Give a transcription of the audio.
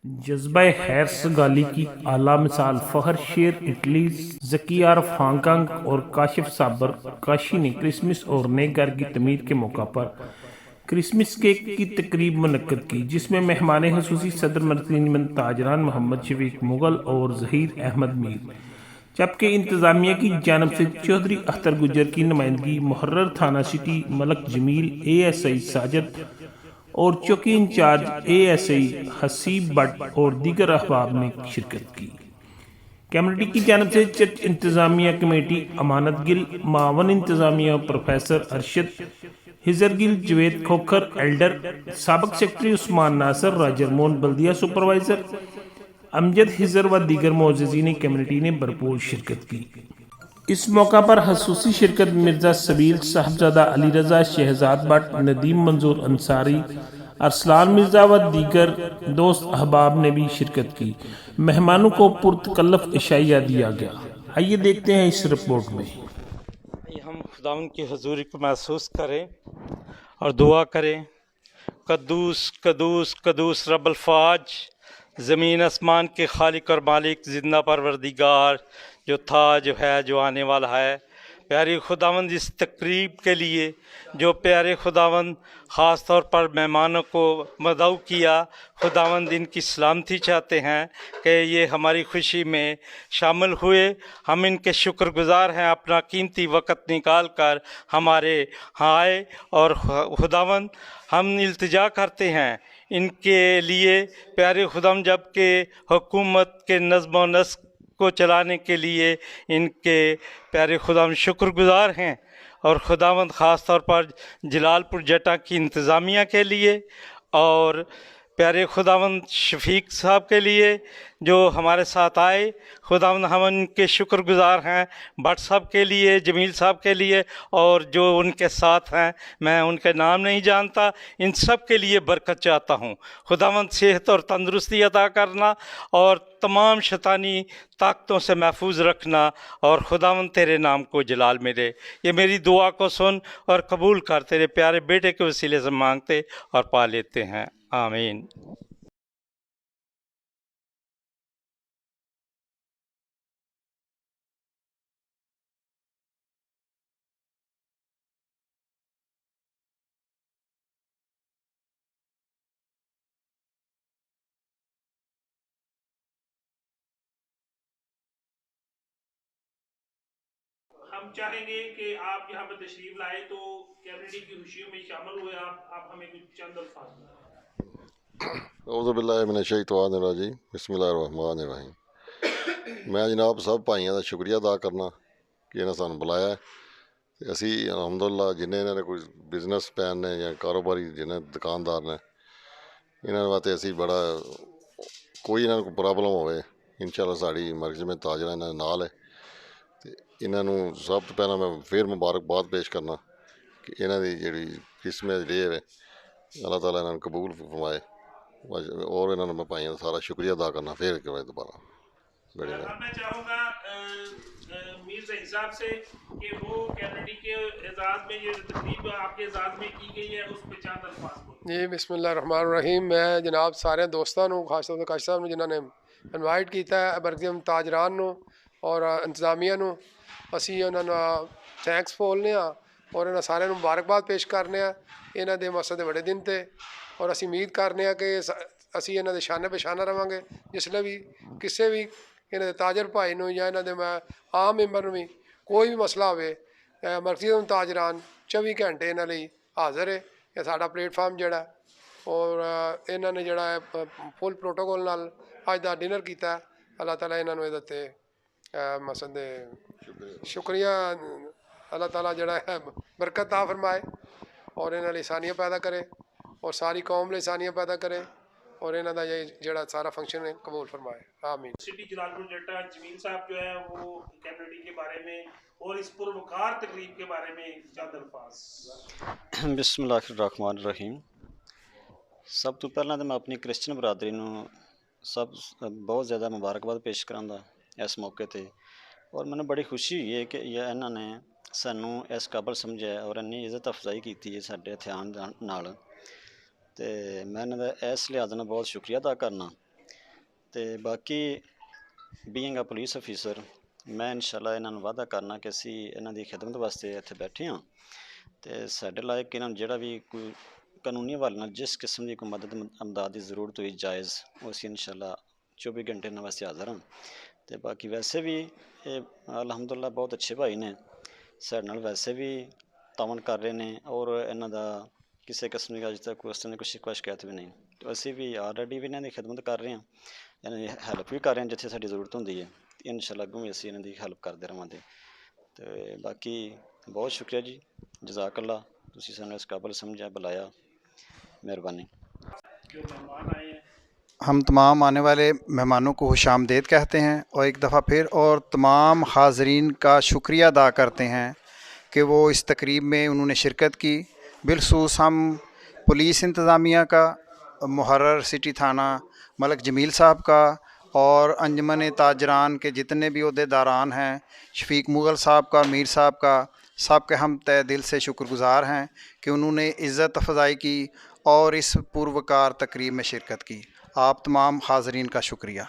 जज्बा हैर्स गाली की आला मिसाल फहर शेर इटली, जकी आरफ हांगकांग और काशिफ साबर काशी ने क्रिसमस और नए घर की तमीर के मौका पर क्रिसमस केक की तकरीब मुनक्कद की, जिसमें मेहमान खसूसी सदर मरकज़ी ताजरान मोहम्मद शफीक मुगल और जहीर अहमद मीर, जबकि इंतजामिया की जानब से चौधरी अख्तर गुज्जर की नुमाइंदगी मुहर्रर थाना सिटी मलक जमील, ASI साजिद और चौकी इंचार्ज ASI हसीब भट्ट और दीगर अहबाब ने शिरकत की। कमेटी की जानब से चर्च इंतजामिया कमेटी अमानत गिल, मावन इंतजामिया प्रोफेसर अरशद हिजर गिल, जवेद खोखर एल्डर, सबक सेक्रेटरी उस्मान नासर, राजर मोहन बल्दिया सुपरवाइजर अमजद हिजर व दीगर मोअज़्ज़िज़ीन कमेटी ने भरपूर शिरकत की। इस मौका पर खसूसी शिरकत मिर्जा सबील, साहबजादा अली रजा, शहजाद भट्ट, नदीम मंजूर अंसारी, अरसलान मिर्जा व दीगर दोस्त अहबाब ने भी शिरकत की। मेहमानों को पुरतकल्लफ इशाइया दिया गया। आइए देखते हैं इस रिपोर्ट में। हम खुदावन की हजूरी को महसूस करें और दुआ करें। कद्दूस कद्दूस कद्दूस रब्बुल फाज, ज़मीन आसमान के खालिक और मालिक, जिंदा परवरदिगार, जो था, जो है, जो आने वाला है। प्यारे खुदावंद, इस तकरीब के लिए जो प्यारे खुदावंद ख़ास तौर पर मेहमानों को मदऊ किया, खुदावंद इनकी सलामती चाहते हैं कि ये हमारी खुशी में शामिल हुए। हम इनके शुक्रगुज़ार हैं, अपना कीमती वक़्त निकाल कर हमारे यहाँ आए। और खुदावंद, हम इल्तिजा करते हैं इनके लिए प्यारे खुदावंद, जबकि हुकूमत के नज़्म व नस्क को चलाने के लिए इनके प्यारे खुदावंद शुक्रगुज़ार हैं। और खुदावंद ख़ास तौर पर जलालपुर जटा की इंतज़ामिया के लिए और प्यारे खुदावंद शफीक साहब के लिए जो हमारे साथ आए, खुदावंद हम उनके शुक्रगुज़ार हैं। भट्ट साहब के लिए, जमील साहब के लिए और जो उनके साथ हैं, मैं उनके नाम नहीं जानता, इन सब के लिए बरकत चाहता हूँ। खुदावंद सेहत और तंदुरुस्ती अता करना और तमाम शैतानी ताकतों से महफूज रखना और खुदावंद तेरे नाम को जलाल मिले। ये मेरी दुआ को सुन और कबूल कर, तेरे प्यारे बेटे के वसीले से मांगते और पा लेते हैं, आमीन। हम चाहेंगे कि आप यहाँ पर तशरीफ लाए तो कम्युनिटी की खुशियों में शामिल हुए। आप हमें कुछ चंद अल्फाज बताएं। औज़ुबिल्लाहिमिनश्शैतानिर्रजीम, बिस्मिल्लाहिर्रहमानिर्रहीम। मैं जनाब सब भाइयों का शुक्रिया अदा करना कि इन्हें सानू बुलाया। असी अलहमदुलिल्लाह जिन्हें इन्होंने कोई बिजनेस मैन ने या कारोबारी जिन्हें दुकानदार ने, इन्होंने वास्ते असी बड़ा कोई इन्होंने कोई प्रॉब्लम हो, इंशाअल्लाह साड़ी मर्कज़ में ताजरा इन्होंने नाल है। तो इन्होंने सब तो पहला मैं फिर मुबारकबाद पेश करना कि इन्हों की जी क्रिसमस डे है, अल्लाह ताला इन्होंने कबूल फरमाए। और इन्होंने मैं भाइयों का सारा शुक्रिया अदा करना फिर एक बार दोबारा। बड़ी मैं चाहूँगा मीर ज़हीर साहब से कि वो कम्युनिटी के एजाज़ में ये तकरीब आपके एजाज़ में की गई है, उस पर चंद अल्फाज बोलें। जी बिस्मिल्लाहिर्रहमानिर्रहीम। मैं जनाब सारे दोस्तों को, खास तौर पर काश साहब ने जिन्होंने इनवाइट किया है, बरकम ताजरान नो और इंतजामिया नो, असी उन्होंने थैंक्स बोलने और इन्होंने सारे मुबारकबाद पेश करने। इन्हों के मकसद बड़े दिन थे और असी उम्मीद करने कि असी इन्हों के शाने पेशाना रहांगे। जिसले भी किसी भी इन्हों ताजर भाई नूं या इन्हों के आम मैंबर नूं भी कोई भी मसला होवे, मरकज़ी ताजरान 24 घंटे इन्हों लई हाज़र है। ये साडा प्लेटफार्म जिहड़ा और इन्होंने जिहड़ा फुल प्रोटोकॉल नाल अज दा डिनर किया। अल्लाह ताला इन्होंने इहदे ते मकसद शुक्रिया, अल्लाह ताला जिहड़ा है बरकत ता फरमाए और इन्हां लई आसानियां पैदा करे और सारी कौम लई आसानियां पैदा करे और इन्हां दा जिहड़ा सारा फंक्शन है कबूल फरमाए, आमीन। सिटी जलालपुर जट्टा जमील साहब जो है वो कम्युनिटी के बारे में और इस पुरवकार तकरीब के बारे में चंद अल्फाज। बिस्मिल्लाहिर्रहमानिर्रहीम। सब तो पहला तो मैं अपनी क्रिश्चियन बरादरी सब बहुत ज़्यादा मुबारकबाद पेश करांदा इस मौके पर। और मैंने बड़ी खुशी हुई है कि इन्होंने सानू इस काबल समझा और इन्नी इज़्ज़त अफजाई की है साडे हथियान नाल। ते मैं इन्हां दा इस लिहाज नाल बहुत शुक्रिया अदा करना ਤੇ ਬਾਕੀ ਬੀਇੰਗ ਅ ਪੁਲਿਸ ਅਫੀਸਰ ਮੈਂ ਇਨਸ਼ਾਅੱਲਾ ਇਹਨਾਂ ਨੂੰ ਵਾਅਦਾ ਕਰਨਾ ਕਿ ਅਸੀਂ ਇਹਨਾਂ ਦੀ ਖਿਦਮਤ ਵਾਸਤੇ ਇੱਥੇ ਬੈਠੇ ਹਾਂ ਤੇ ਸਾਡੇ ਲਾਇਕ ਇਹਨਾਂ ਨੂੰ ਜਿਹੜਾ ਵੀ ਕੋਈ ਕਾਨੂੰਨੀ ਹਵਾਲੇ ਨਾਲ ਜਿਸ ਕਿਸਮ ਦੀ ਕੋਈ ਮਦਦ ਅਮਦਾਦ ਦੀ ਜ਼ਰੂਰਤ ਹੋਈ ਜਾਇਜ਼ ਉਹ ਅਸੀਂ ਇਨਸ਼ਾਅੱਲਾ 24 ਘੰਟੇ ਇਹਨਾਂ ਵਾਸਤੇ ਹਾਜ਼ਰ ਹਾਂ ਤੇ ਬਾਕੀ ਵੈਸੇ ਵੀ ਇਹ ਅਲਹਮਦੁਲਿਲਾ ਬਹੁਤ ਅੱਛੇ ਭਾਈ ਨੇ ਸਾਡੇ ਨਾਲ ਵੈਸੇ ਵੀ ਤਾਵਨ ਕਰ ਰਹੇ ਨੇ ਔਰ ਇਹਨਾਂ ਦਾ ਕਿਸੇ ਕਿਸਮ ਦੀ ਅੱਜ ਤੱਕ ਉਸ ਤਰ੍ਹਾਂ ਦੀ ਕੋਈ ਸ਼ਿਕਾਇਤ ਵੀ ਨਹੀਂ ਤੇ ਅਸੀਂ ਵੀ ਆਲਰੇਡੀ ਵੀ ਇਹਨਾਂ ਦੀ ਖਿਦਮਤ ਕਰ ਰਹੇ ਹਾਂ ਇਹਨਾਂ ਦੀ ਹੈਲਪ ਵੀ ਕਰ ਰਹੇ ਹਾਂ ਜਿੱਥੇ ਸਾਡੀ ਜ਼ਰੂਰਤ ਹੁੰਦੀ ਹੈ ਇਨਸ਼ਾਅੱਲਾ ਅੱਗੋਂ ਵੀ ਅਸੀਂ ਇਹਨਾਂ ਦੀ ਹੈਲਪ ਕਰਦੇ ਰਹਾਂਗੇ ਤੇ ਬਾਕੀ बहुत शुक्रिया जी जज़ाकल्ला तुसी सानू इस काबिल समझा बुलाया मेहरबानी। हम तमाम आने वाले मेहमानों को खुशामदीद कहते हैं और एक दफ़ा फिर और तमाम हाज़रीन का शुक्रिया अदा करते हैं कि वो इस तकरीब में उन्होंने शिरकत की। बिलखसूस हम पुलिस इंतज़ामिया का, मुहर्रर सिटी थाना मलक जमील साहब का और अंजमन ताजरान के जितने भी अहदेदारान हैं, शफीक मुग़ल साहब का, मीर साहब का, सब के हम तहे दिल से शुक्रगुज़ार हैं कि उन्होंने इज़्ज़त अफ़ज़ाई की और इस पुरवकार तकरीब में शिरकत की। आप तमाम हाज़रीन का शुक्रिया।